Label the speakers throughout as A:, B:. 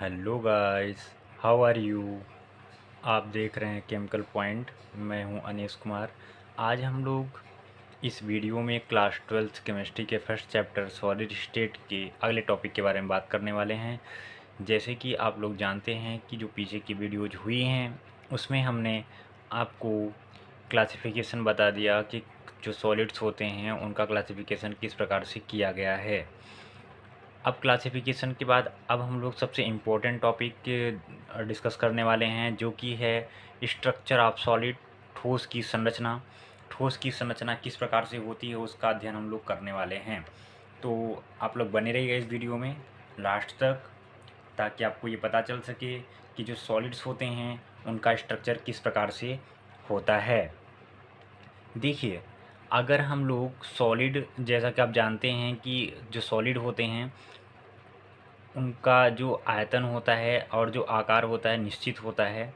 A: Hello guys, how are you. आप देख रहे हैं केमिकल पॉइंट। मैं हूं अनीश कुमार। आज हम लोग इस वीडियो में क्लास 12th केमिस्ट्री के फर्स्ट चैप्टर सॉलिड स्टेट के अगले टॉपिक के बारे में बात करने वाले हैं। जैसे कि आप लोग जानते हैं कि जो पीछे की वीडियोज हुई हैं उसमें हमने आपको क्लासिफिकेशन बता दिया कि जो सॉलिड्स होते हैं उनका क्लासिफिकेशन किस प्रकार से किया गया है। अब क्लासिफिकेशन के बाद अब हम लोग सबसे इम्पोर्टेंट टॉपिक डिस्कस करने वाले हैं, जो कि है स्ट्रक्चर ऑफ सॉलिड। ठोस की संरचना। ठोस की संरचना किस प्रकार से होती है उसका अध्ययन हम लोग करने वाले हैं। तो आप लोग बने रहिएगा इस वीडियो में लास्ट तक, ताकि आपको ये पता चल सके कि जो सॉलिड्स होते हैं उनका स्ट्रक्चर किस प्रकार से होता है। देखिए, अगर हम लोग सॉलिड, जैसा कि आप जानते हैं कि जो सॉलिड होते हैं उनका जो आयतन होता है और जो आकार होता है निश्चित होता है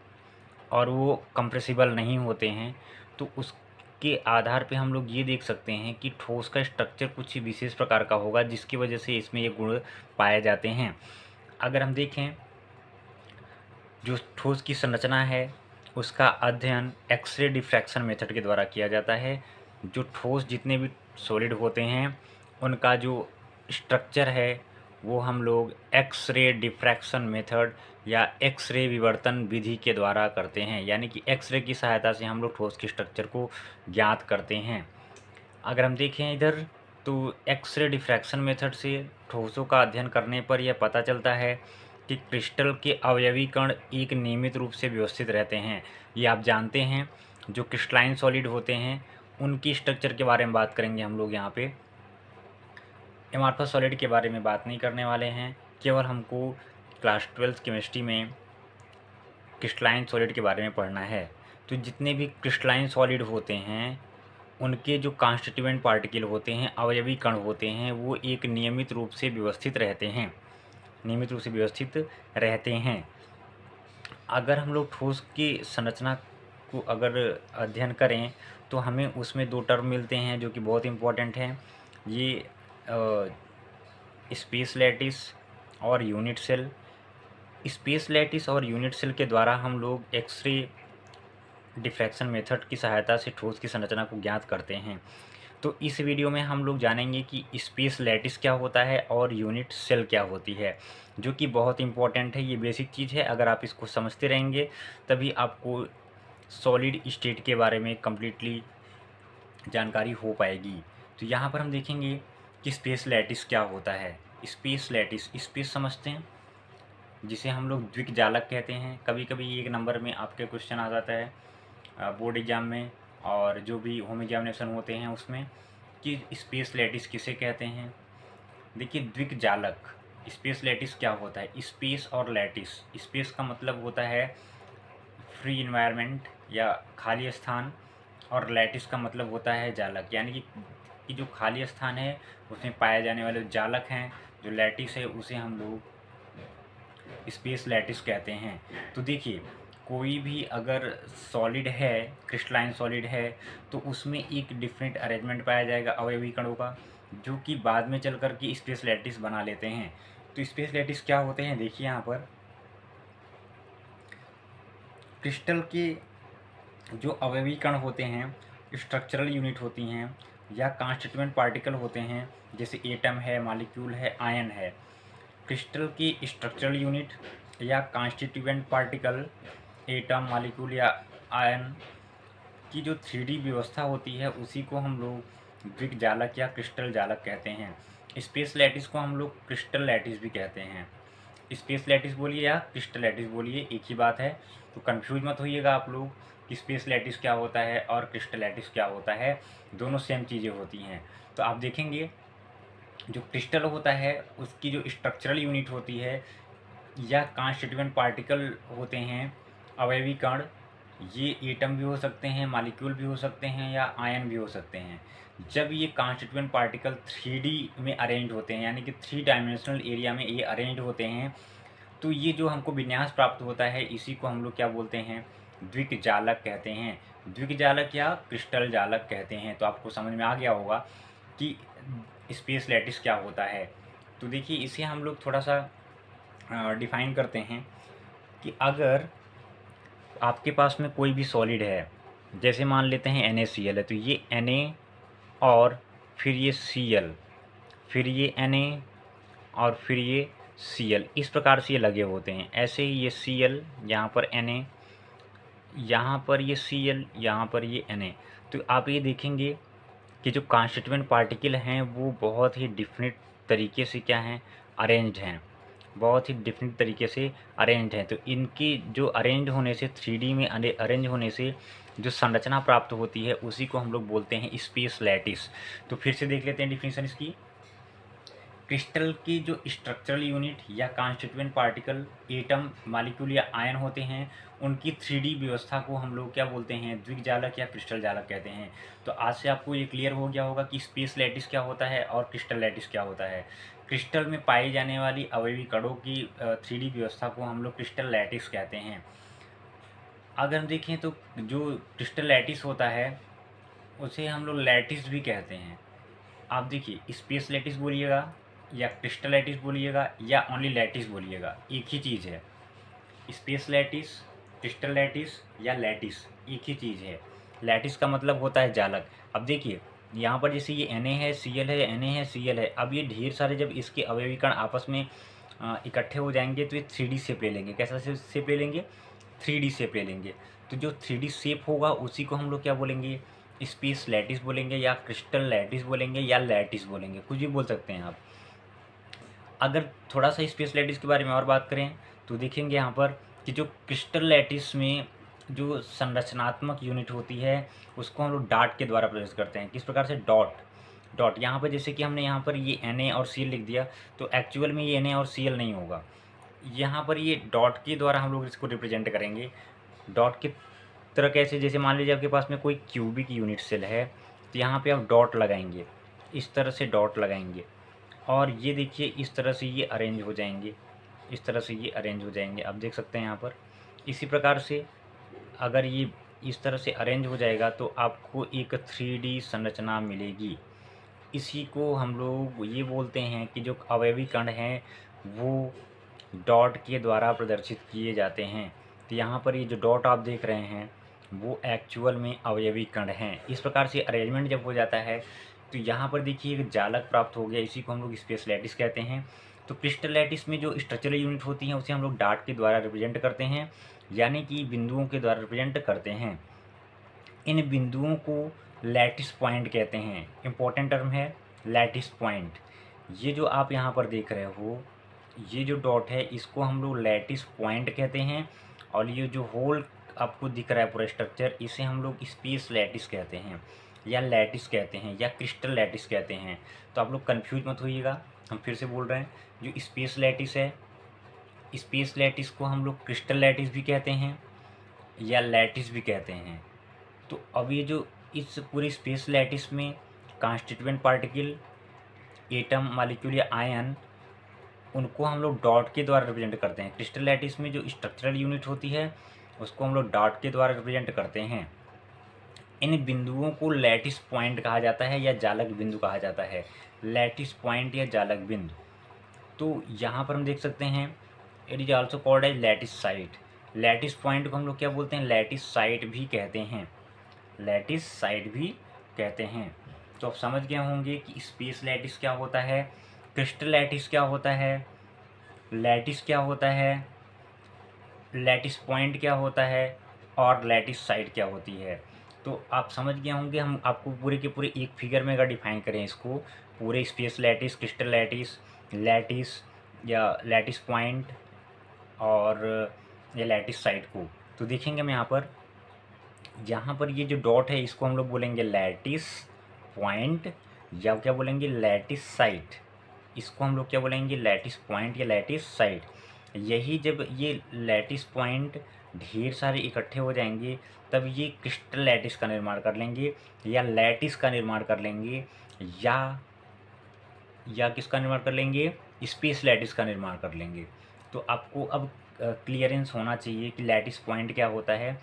A: और वो कंप्रेसिबल नहीं होते हैं। तो उसके आधार पे हम लोग ये देख सकते हैं कि ठोस का स्ट्रक्चर कुछ ही विशेष प्रकार का होगा, जिसकी वजह से इसमें ये गुण पाए जाते हैं। अगर हम देखें, जो ठोस की संरचना है उसका अध्ययन एक्सरे डिफ्रैक्शन मेथड के द्वारा किया जाता है। जो ठोस जितने भी सॉलिड होते हैं उनका जो स्ट्रक्चर है वो हम लोग एक्सरे डिफ्रैक्शन मेथड या एक्सरे विवर्तन विधि के द्वारा करते हैं, यानी कि एक्सरे की सहायता से हम लोग ठोस के स्ट्रक्चर को ज्ञात करते हैं। अगर हम देखें इधर, तो एक्सरे डिफ्रैक्शन मेथड से ठोसों का अध्ययन करने पर यह पता चलता है कि क्रिस्टल के अवयवी कण एक नियमित रूप से व्यवस्थित रहते हैं। ये आप जानते हैं, जो क्रिस्टलाइन सॉलिड होते हैं उनकी स्ट्रक्चर के बारे में बात करेंगे हम लोग यहाँ पे। एमॉर्फस सॉलिड के बारे में बात नहीं करने वाले हैं, केवल हमको क्लास 12th केमिस्ट्री में क्रिस्टलाइन सॉलिड के बारे में पढ़ना है। तो जितने भी क्रिस्टलाइन सॉलिड होते हैं उनके जो कॉन्स्टिट्यूएंट पार्टिकल होते हैं, अवयवी कण होते हैं, वो एक नियमित रूप से व्यवस्थित रहते हैं। नियमित रूप से व्यवस्थित रहते हैं। अगर हम लोग ठोस की संरचना को अगर अध्ययन करें तो हमें उसमें दो टर्म मिलते हैं जो कि बहुत इम्पोर्टेंट हैं। ये स्पेस लैटिस और यूनिट सेल। स्पेस लैटिस और यूनिट सेल के द्वारा हम लोग एक्सरे डिफ्रैक्शन मेथड की सहायता से ठोस की संरचना को ज्ञात करते हैं। तो इस वीडियो में हम लोग जानेंगे कि स्पेस लैटिस क्या होता है और यूनिट सेल क्या होती है, जो कि बहुत इंपॉर्टेंट है। ये बेसिक चीज़ है, अगर आप इसको समझते रहेंगे तभी आपको सॉलिड स्टेट के बारे में कम्प्लीटली जानकारी हो पाएगी। तो यहाँ पर हम देखेंगे कि स्पेस लैटिस क्या होता है। स्पेस लैटिस, स्पेस समझते हैं, जिसे हम लोग द्विक जालक कहते हैं। कभी कभी एक नंबर में आपके क्वेश्चन आ जाता है बोर्ड एग्जाम में और जो भी होम एग्जामिनेशन होते हैं उसमें, कि स्पेस लैटिस किसे कहते हैं। देखिए, द्विक जालक, स्पेस लैटिस क्या होता है। स्पेस और लैटिस, स्पेस का मतलब होता है फ्री इन्वायरमेंट या खाली स्थान, और लैटिस का मतलब होता है जालक, यानी कि जो खाली स्थान है उसमें पाए जाने वाले जालक हैं, जो लैटिस है उसे हम लोग स्पेस लैटिस कहते हैं। तो देखिए, कोई भी अगर सॉलिड है, क्रिस्टलाइन सॉलिड है, तो उसमें एक डिफरेंट अरेंजमेंट पाया जाएगा अवयवी कणों का, जो कि बाद में चल कर के स्पेस लैटिस बना लेते हैं। तो स्पेस लैटिस क्या होते हैं, देखिए यहाँ पर क्रिस्टल के जो अवयवी कण होते हैं, स्ट्रक्चरल यूनिट होती हैं या कॉन्स्टिट्यूएंट पार्टिकल होते हैं, जैसे एटम है, मॉलिक्यूल है, आयन है। क्रिस्टल की स्ट्रक्चरल यूनिट या कॉन्स्टिट्यूएंट पार्टिकल, एटम, मॉलिक्यूल या आयन की जो 3D व्यवस्था होती है उसी को हम लोग द्विक जालक या क्रिस्टल जालक कहते हैं। स्पेस लैटिस को हम लोग क्रिस्टल लैटिस भी कहते हैं। स्पेस लैटिस बोलिए या क्रिस्टल लैटिस बोलिए, एक ही बात है। तो कंफ्यूज मत होइएगा आप लोग कि स्पेस लैटिस क्या होता है और क्रिस्टल लैटिस क्या होता है, दोनों सेम चीज़ें होती हैं। तो आप देखेंगे, जो क्रिस्टल होता है उसकी जो स्ट्रक्चरल यूनिट होती है या कॉन्स्टिट्यूएंट पार्टिकल होते हैं, अवयवी कण, ये एटम भी हो सकते हैं, मॉलिक्यूल भी हो सकते हैं या आयन भी हो सकते हैं। जब ये कॉन्स्टिट्यूएंट पार्टिकल 3D में अरेंज होते हैं, यानी कि 3 डायमेंशनल एरिया में ये अरेंज होते हैं, तो ये जो हमको विन्यास प्राप्त होता है इसी को हम लोग क्या बोलते हैं, द्विक जालक कहते हैं। द्विक जालक या क्रिस्टल जालक कहते हैं। तो आपको समझ में आ गया होगा कि स्पेस लैटिस क्या होता है। तो देखिए, इसे हम लोग थोड़ा सा डिफाइन करते हैं कि अगर आपके पास में कोई भी सॉलिड है, जैसे मान लेते हैं NaCl है, तो ये Na और फिर ये Cl, फिर ये Na और फिर ये Cl, इस प्रकार से ये लगे होते हैं। ऐसे ही ये Cl, यहाँ पर Na, यहाँ पर ये Cl, यहाँ पर ये Na। तो आप ये देखेंगे कि जो कॉन्स्टिट्यूएंट पार्टिकल हैं वो बहुत ही डिफरेंट तरीके से क्या हैं, अरेंज्ड हैं, बहुत ही डिफरेंट तरीके से अरेंज्ड हैं। तो इनकी जो अरेंज होने से 3D में अरेंज होने से जो संरचना प्राप्त होती है उसी को हम लोग बोलते हैं स्पेस लैटिस। तो फिर से देख लेते हैं डिफिनीशन इसकी। क्रिस्टल की जो स्ट्रक्चरल यूनिट या कॉन्स्टिट्यूएंट पार्टिकल, एटम, मॉलिक्यूल या आयन होते हैं, उनकी 3D व्यवस्था को हम लोग क्या बोलते हैं, द्विजालक या क्रिस्टल जालक कहते हैं। तो आज से आपको ये क्लियर हो गया होगा कि स्पेस लैटिस क्या होता है और क्रिस्टल लैटिस क्या होता है। क्रिस्टल में पाई जाने वाली अवयवी कणों की 3D व्यवस्था को हम लोग क्रिस्टल लैटिस कहते हैं। अगर हम देखें तो जो क्रिस्टल लैटिस होता है उसे हम लोग लैटिस भी कहते हैं। आप देखिए, स्पेस लैटिस बोलिएगा या क्रिस्टल लैटिस बोलिएगा या ओनली लैटिस बोलिएगा, एक ही चीज़ है। स्पेस लैटिस, क्रिस्टल लैटिस या लैटिस एक ही चीज़ है। लैटिस का मतलब होता है जालक। अब देखिए, यहाँ पर जैसे ये Na है, Cl है, Na है, Cl है, अब ये ढेर सारे जब इसके अवयवी कण आपस में इकट्ठे हो जाएंगे तो ये 3D शेप ले लेंगे। कैसा शेप ले लेंगे? 3D शेप ले लेंगे। तो जो 3D शेप होगा उसी को हम लोग क्या बोलेंगे, स्पेस लैटिस बोलेंगे या क्रिस्टल लैटिस बोलेंगे या लैटिस बोलेंगे, कुछ भी बोल सकते हैं आप। अगर थोड़ा सा स्पेस लैटिस के बारे में और बात करें तो देखेंगे यहाँ पर कि जो क्रिस्टल लैटिस में जो संरचनात्मक यूनिट होती है उसको हम लोग डॉट के द्वारा प्रदर्शित करते हैं। किस प्रकार से? डॉट। डॉट यहाँ पर जैसे कि हमने यहाँ पर ये Na और Cl लिख दिया, तो एक्चुअल में ये Na और Cl नहीं होगा। यहाँ पर ये डॉट के द्वारा हम लोग इसको रिप्रेजेंट करेंगे। डॉट की तरह कैसे? जैसे मान लीजिए आपके पास में कोई क्यूबिक यूनिट सेल है, तो यहाँ पे आप डॉट लगाएंगे, इस तरह से डॉट लगाएंगे, और ये देखिए इस तरह से ये अरेंज हो जाएंगे, इस तरह से ये अरेंज हो जाएंगे। आप देख सकते हैं यहाँ पर। इसी प्रकार से अगर ये इस तरह से अरेंज हो जाएगा तो आपको एक 3D संरचना मिलेगी। इसी को हम लोग ये बोलते हैं कि जो अवयवी कण हैं वो डॉट के द्वारा प्रदर्शित किए जाते हैं। तो यहाँ पर ये जो डॉट आप देख रहे हैं वो एक्चुअल में अवयवी कण हैं। इस प्रकार से अरेंजमेंट जब हो जाता है तो यहाँ पर देखिए एक जालक प्राप्त हो गया, इसी को हम लोग स्पेस लैटिस कहते हैं। तो क्रिस्टल लैटिस में जो स्ट्रक्चरल यूनिट होती हैं उसे हम लोग डॉट के द्वारा रिप्रेजेंट करते हैं, यानी कि बिंदुओं के द्वारा रिप्रेजेंट करते हैं। इन बिंदुओं को लैटिस पॉइंट कहते हैं। इम्पोर्टेंट टर्म है लैटिस पॉइंट। ये जो आप यहाँ पर देख रहे हो, ये जो डॉट है इसको हम लोग लैटिस पॉइंट कहते हैं, और ये जो होल आपको दिख रहा है पूरा स्ट्रक्चर, इसे हम लोग स्पेस लैटिस कहते हैं या लैटिस कहते हैं या क्रिस्टल लैटिस कहते हैं। तो आप लोग कन्फ्यूज मत होइएगा, हम फिर से बोल रहे हैं, जो स्पेस लैटिस है, स्पेस लैटिस को हम लोग क्रिस्टल लैटिस भी कहते हैं या लैटिस भी कहते हैं। तो अब ये जो इस पूरी स्पेस लैटिस में कॉन्स्टिट्यूएंट पार्टिकल, एटम, मॉलिक्यूल या आयन, उनको हम लोग डॉट के द्वारा रिप्रेजेंट करते हैं। क्रिस्टल लैटिस में जो स्ट्रक्चरल यूनिट होती है उसको हम लोग डॉट के द्वारा रिप्रेजेंट करते हैं। इन बिंदुओं को लैटिस पॉइंट कहा जाता है या जालक बिंदु कहा जाता है। लैटिस पॉइंट या जालक बिंदु। तो यहाँ पर हम देख सकते हैं it is also called as lattice site. Lattice point को हम लोग क्या बोलते हैं? लैटिस साइट भी कहते हैं, लैटिस साइट भी कहते हैं। तो आप समझ गए होंगे कि स्पेस लैटिस क्या होता है, क्रिस्टल लैटिस क्या होता है, लैटिस क्या होता है, लैटिस पॉइंट क्या होता है और लैटिस साइट क्या होती है। तो आप समझ गए होंगे। हम आपको पूरे के पूरे एक फिगर में अगर डिफाइन करें इसको, पूरे space lattice, crystal lattice, lattice या लैटिस पॉइंट और या लैटिस साइट को, तो देखेंगे हम यहाँ पर ये जो डॉट है इसको हम लोग बोलेंगे लैटिस पॉइंट या क्या बोलेंगे, लैटिस साइट। इसको हम लोग क्या बोलेंगे, लैटिस पॉइंट या लैटिस साइट। यही जब ये लैटिस पॉइंट ढेर सारे इकट्ठे हो जाएंगे तब ये क्रिस्टल लैटिस का निर्माण कर लेंगे या लैटिस का निर्माण कर लेंगे या किसका निर्माण कर लेंगे, स्पेस लैटिस का निर्माण कर लेंगे। तो आपको अब क्लियरेंस होना चाहिए कि लैटिस पॉइंट क्या होता है।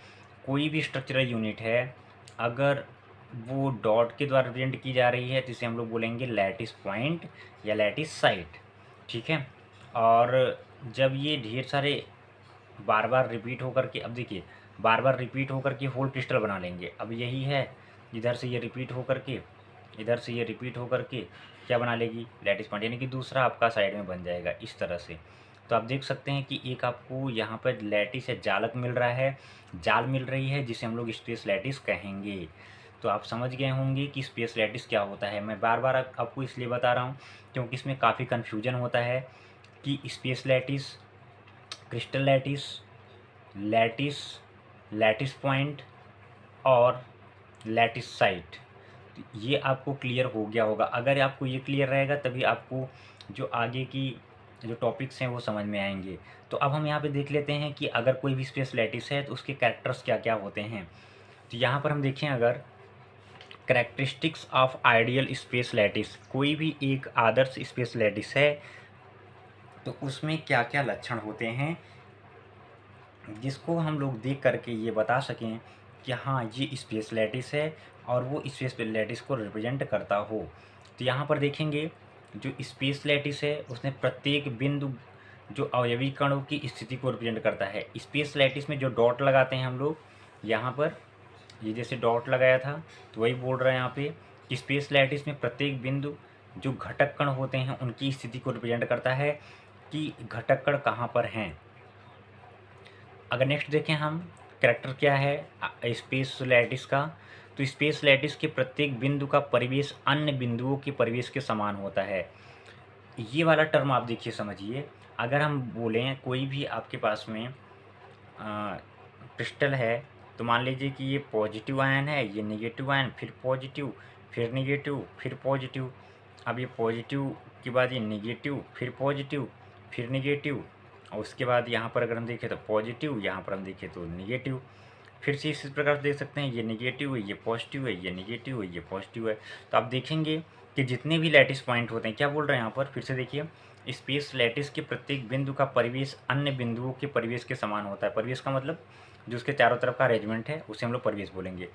A: कोई भी स्ट्रक्चरल यूनिट है अगर वो डॉट के द्वारा रिप्रेजेंट की जा रही है तो इसे हम लोग बोलेंगे लैटिस पॉइंट या लैटिस साइट। ठीक है, और जब ये ढेर सारे बार बार रिपीट होकर के, अब देखिए बार बार रिपीट होकर के होल क्रिस्टल बना लेंगे। अब यही है, इधर से ये रिपीट होकर के, इधर से ये रिपीट होकर के क्या बना लेगी, लैटिस पॉइंट, यानी कि दूसरा आपका साइड में बन जाएगा इस तरह से। तो आप देख सकते हैं कि एक आपको यहाँ पर लैटिस है, जालक मिल रहा है, जाल मिल रही है, जिसे हम लोग स्पेस लैटिस कहेंगे। तो आप समझ गए होंगे कि स्पेस लैटिस क्या होता है। मैं बार बार आपको इसलिए बता रहा हूँ क्योंकि इसमें काफ़ी कन्फ्यूजन होता है कि space lattice, crystal lattice, lattice, lattice point और लैटिस साइट। ये आपको क्लियर हो गया होगा। अगर आपको ये क्लियर रहेगा तभी आपको जो आगे की जो टॉपिक्स हैं वो समझ में आएंगे। तो अब हम यहाँ पे देख लेते हैं कि अगर कोई भी स्पेस लैटिस है तो उसके कैरेक्टर्स क्या क्या होते हैं। तो यहाँ पर हम देखें, अगर characteristics of ideal space lattice, कोई भी एक आदर्श स्पेस लैटिस है तो उसमें क्या क्या लक्षण होते हैं जिसको हम लोग देख करके ये बता सकें कि हाँ ये स्पेस लैटिस है और वो स्पेस लैटिस को रिप्रेजेंट करता हो। तो यहाँ पर देखेंगे जो स्पेस लैटिस है उसने प्रत्येक बिंदु जो अवयवी कणों की स्थिति को रिप्रेजेंट करता है। स्पेस लैटिस में जो डॉट लगाते हैं हम लोग यहाँ पर, ये जैसे डॉट लगाया था तो वही बोल रहा है यहाँ पे कि स्पेस लैटिस में प्रत्येक बिंदु जो घटक कण होते हैं उनकी स्थिति को रिप्रेजेंट करता है कि घटक कण कहाँ पर हैं। अगर नेक्स्ट देखें हम, करैक्टर क्या है स्पेस लैटिस का, तो स्पेस लैटिस के प्रत्येक बिंदु का परिवेश अन्य बिंदुओं के परिवेश के समान होता है। ये वाला टर्म आप देखिए समझिए। अगर हम बोलें कोई भी आपके पास में क्रिस्टल है तो मान लीजिए कि ये पॉजिटिव आयन है, ये नेगेटिव आयन, फिर पॉजिटिव, फिर नेगेटिव, फिर पॉजिटिव। अब ये पॉजिटिव के बाद ये नेगेटिव, फिर पॉजिटिव, फिर नेगेटिव, और उसके बाद यहाँ पर अगर हम देखें तो पॉजिटिव, यहाँ पर हम देखें तो नेगेटिव। फिर से इसी प्रकार से देख सकते हैं, ये नेगेटिव है, ये पॉजिटिव है, ये नेगेटिव है, ये पॉजिटिव है। तो आप देखेंगे कि जितने भी लैटिस पॉइंट होते हैं, क्या बोल रहे हैं यहाँ पर, फिर से देखिए, स्पेस लैटिस के प्रत्येक बिंदु का परिवेश अन्य बिंदुओं के परिवेश के समान होता है। परिवेश का मतलब जो उसके चारों तरफ का अरेंजमेंट है उसे हम लोग परिवेश बोलेंगे।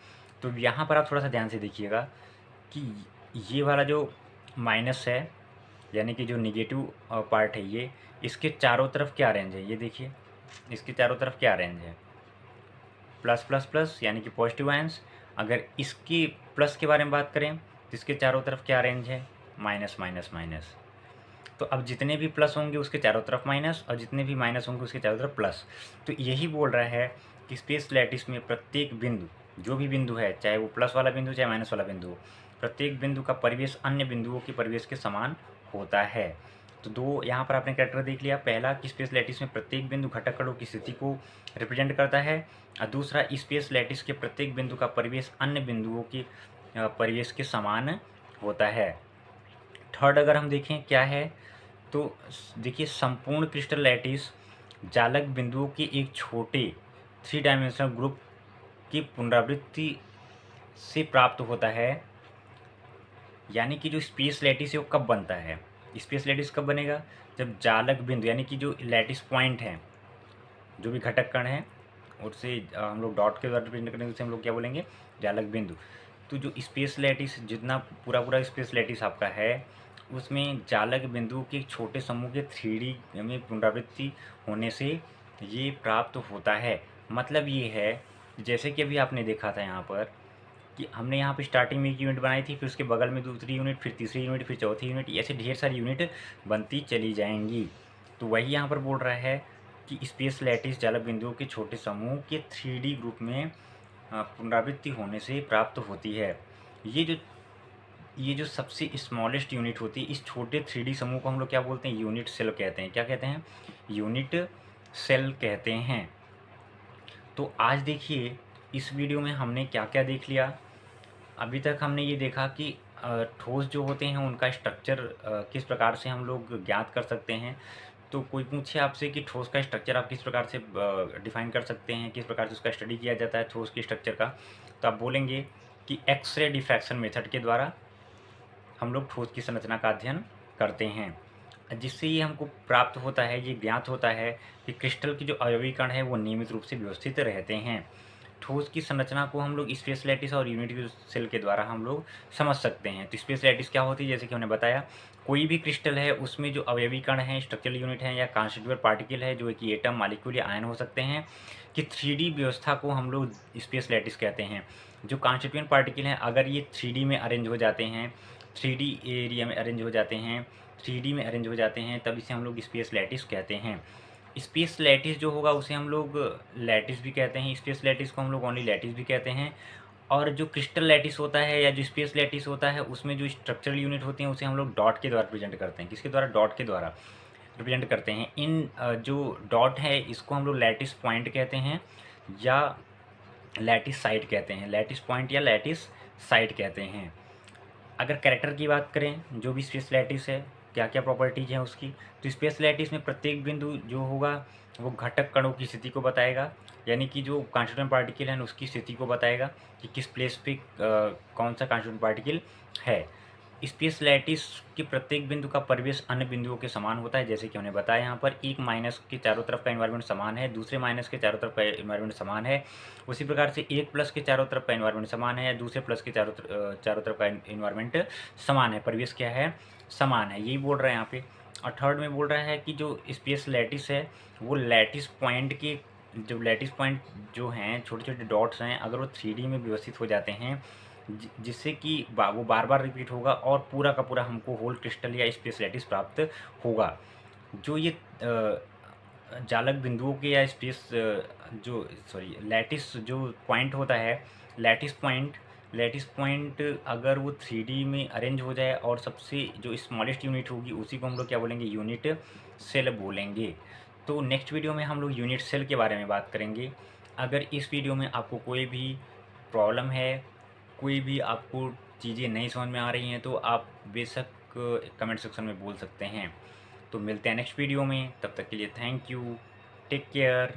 A: तो यहाँ पर आप थोड़ा सा ध्यान से देखिएगा कि ये वाला जो माइनस है, यानी कि जो निगेटिव पार्ट है, ये इसके चारों तरफ क्या रेंज है, ये देखिए इसके चारों तरफ क्या रेंज है, प्लस प्लस प्लस, यानी कि पॉजिटिव आयंस। अगर इसकी प्लस के बारे में बात करें तो इसके चारों तरफ क्या रेंज है, माइनस माइनस माइनस। तो अब जितने भी प्लस होंगे उसके चारों तरफ माइनस, और जितने भी माइनस होंगे उसके चारों तरफ प्लस। तो यही बोल रहा है कि स्पेस लैटिस में प्रत्येक बिंदु, जो भी बिंदु है, चाहे वो प्लस वाला बिंदु चाहे माइनस वाला बिंदु, प्रत्येक बिंदु का परिवेश अन्य बिंदुओं के परिवेश के समान होता है। तो दो यहाँ पर आपने कैरेक्टर देख लिया। पहला कि स्पेस लैटिस में प्रत्येक बिंदु घटक कणों की स्थिति को रिप्रेजेंट करता है, और दूसरा स्पेस लैटिस के प्रत्येक बिंदु का परिवेश अन्य बिंदुओं के परिवेश के समान होता है। थर्ड अगर हम देखें क्या है, तो देखिए संपूर्ण क्रिस्टल लैटिस जालक बिंदुओं के एक छोटे 3 डायमेंशनल ग्रुप की पुनरावृत्ति से प्राप्त होता है। यानी कि जो स्पेस लैटिस है वो कब बनता है, स्पेस लैटिस कब बनेगा, जब जालक बिंदु यानी कि जो लैटिस पॉइंट हैं, जो भी घटक कण हैं, उससे हम लोग डॉट के द्वारा रिप्रेजेंट करेंगे, उसे हम लोग क्या बोलेंगे, जालक बिंदु। तो जो स्पेस लैटिस जितना पूरा पूरा स्पेस लैटिस आपका है उसमें जालक बिंदुओं के एक छोटे समूह के 3D में पुनरावृत्ति होने से ये प्राप्त होता है। मतलब ये है, जैसे कि अभी आपने देखा था यहाँ पर कि हमने यहाँ पे स्टार्टिंग में एक यूनिट बनाई थी, फिर उसके बगल में दूसरी यूनिट, फिर तीसरी यूनिट, फिर चौथी यूनिट, ऐसे ढेर सारी यूनिट बनती चली जाएंगी। तो वही यहाँ पर बोल रहा है कि स्पेस लैटिस जालक बिंदुओं के छोटे समूह के 3D ग्रुप में पुनरावृत्ति होने से प्राप्त होती है। ये जो सबसे स्मॉलेस्ट यूनिट होती है, इस छोटे 3D समूह को हम लोग क्या बोलते हैं, यूनिट सेल कहते हैं। क्या कहते हैं, यूनिट सेल कहते हैं। तो आज देखिए इस वीडियो में हमने क्या क्या देख लिया। अभी तक हमने ये देखा कि ठोस जो होते हैं उनका स्ट्रक्चर किस प्रकार से हम लोग ज्ञात कर सकते हैं। तो कोई पूछे आपसे कि ठोस का स्ट्रक्चर आप किस प्रकार से डिफाइन कर सकते हैं, किस प्रकार से उसका स्टडी किया जाता है ठोस के स्ट्रक्चर का, तो आप बोलेंगे कि एक्सरे डिफ्रैक्शन मेथड के द्वारा हम लोग ठोस की संरचना का अध्ययन करते हैं, जिससे ये हमको प्राप्त होता है, ये ज्ञात होता है कि क्रिस्टल की जो अवयवी कण है वो नियमित रूप से व्यवस्थित रहते हैं। ठोस की संरचना को हम लोग स्पेस लैटिस और यूनिट सेल के द्वारा हम लोग समझ सकते हैं। तो स्पेस लैटिस क्या होती है, जैसे कि हमने बताया, कोई भी क्रिस्टल है उसमें जो अवयवी कण हैं, स्ट्रक्चरल यूनिट हैं या कॉन्स्टिट्यूएंट पार्टिकल है, जो कि एटम, मॉलिक्यूल या आयन हो सकते हैं, कि 3D व्यवस्था को हम लोग स्पेस लैटिस कहते हैं। जो कॉन्स्टिट्यूएंट पार्टिकल हैं अगर ये 3D में अरेंज हो जाते हैं, 3D एरिया में अरेंज हो जाते हैं, 3D में अरेंज हो जाते हैं, तब इसे हम लोग स्पेस लैटिस कहते हैं। स्पेस लैटिस जो होगा उसे हम लोग लैटिस भी कहते हैं, स्पेस लैटिस को हम लोग ओनली लैटिस भी कहते हैं। और जो क्रिस्टल लैटिस होता है या जो स्पेस लैटिस होता है उसमें जो स्ट्रक्चरल यूनिट होती हैं उसे हम लोग डॉट के द्वारा रिप्रेजेंट करते हैं। किसके द्वारा? डॉट के द्वारा रिप्रेजेंट करते हैं। इन जो डॉट है इसको हम लोग लैटिस पॉइंट कहते हैं या लैटिस साइट कहते हैं। लैटिस पॉइंट या लैटिस साइट कहते हैं। अगर कैरेक्टर की बात करें, जो भी स्पेस लैटिस है क्या क्या प्रॉपर्टीज हैं उसकी, तो स्पेस लैटिस में प्रत्येक बिंदु जो होगा वो घटक कणों की स्थिति को बताएगा, यानी कि जो कॉन्स्टिट्यूएंट पार्टिकल है उसकी स्थिति को बताएगा कि किस प्लेस पे कौन सा कॉन्स्टिट्यूएंट पार्टिकल है। स्पेस लैटिस के प्रत्येक बिंदु का परिवेश अन्य बिंदुओं के समान होता है, जैसे कि हमने बताया यहाँ पर एक माइनस के चारों तरफ का एनवायरनमेंट समान है, दूसरे माइनस के चारों तरफ का एनवायरनमेंट समान है। उसी प्रकार से एक प्लस के चारों तरफ का एनवायरनमेंट समान है, दूसरे प्लस के चारों तरफ का एनवायरनमेंट समान है, परिवेश क्या है? समान है। यही बोल रहा है यहाँ पे। और थर्ड में बोल रहा है कि जो स्पेस लैटिस है वो लैटिस पॉइंट के जो लैटिस पॉइंट जो हैं, छोटे छोटे डॉट्स हैं, अगर वो 3D में व्यवस्थित हो जाते हैं जिससे कि वो बार बार रिपीट होगा और पूरा का पूरा हमको होल क्रिस्टल या स्पेस लैटिस प्राप्त होगा। जो ये जालक बिंदुओं के या स्पेस जो सॉरी लैटिस जो पॉइंट होता है, लैटिस पॉइंट अगर वो 3D में अरेंज हो जाए और सबसे जो स्मॉलेस्ट यूनिट होगी उसी को हम लोग क्या बोलेंगे? यूनिट सेल बोलेंगे। तो नेक्स्ट वीडियो में हम लोग यूनिट सेल के बारे में बात करेंगे। अगर इस वीडियो में आपको कोई भी प्रॉब्लम है, कोई भी आपको चीज़ें नहीं समझ में आ रही हैं, तो आप बेशक कमेंट सेक्शन में बोल सकते हैं। तो मिलते हैं नेक्स्ट वीडियो में, तब तक के लिए थैंक यू, टेक केयर।